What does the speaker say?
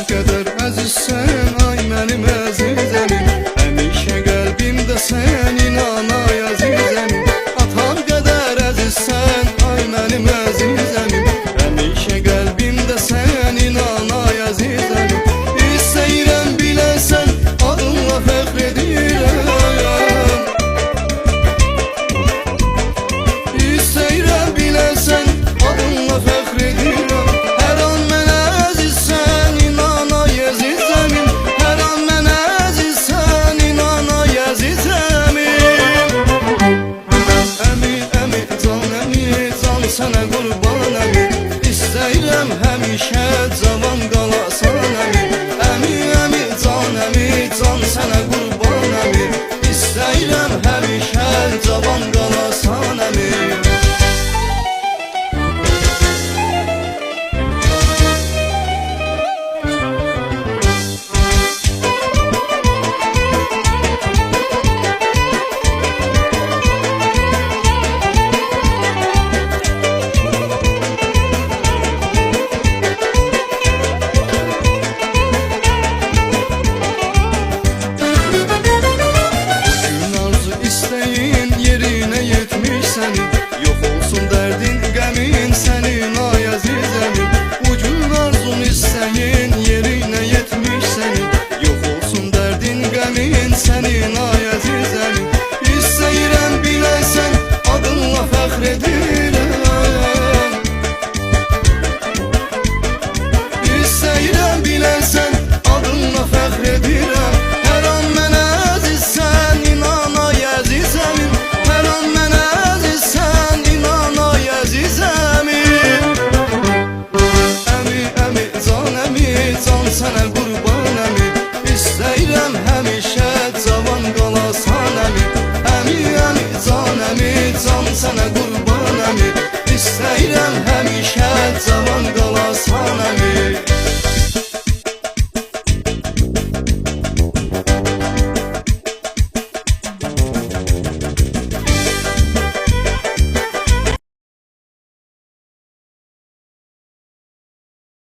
qədər əzizsən, ay mənim əzizəmim. Həmişə qəlbimdə sən inan ay əzizəmim. Atam qədər əzizsən, ay mənim əzizəmim. Həmişə qəlbimdə sən inan ay əzizəmim. İstəyirəm biləsən, adınla fəxr edirəm. İstəyirəm biləsən, adınla fəxr edirəm. Hər an mənə əzizsən, inan ay əzizəmim. Hər an mənə əzizsən, inan ay əzizəmim. Əmi, əmi, can sənə qurban əmi. İstəyirəm həmişə cavan qalasan əmi. Əmi, əmi, can sənə qurban əmi. İstəyirəm həmişə cavan qalasan əmi. Yerinə yetmiş sənin, yox olsun dərdin, qəmin sənin ay əzizəmim. Bu gün arzun istəyin yerinə yetmiş sənin, yox olsun dərdin, qəmin sənin ay əzizəmim. İstəyirəm biləsən, adınla fəxr edirəm. İstəyirəm biləsən, adınla fəxr edirəm. Hər an mənə əzizsən, inan ay əzizəmim. Hər an mənə əzizsən, inan ay əzizəmim. Əmi, əmi, can sənə qurban.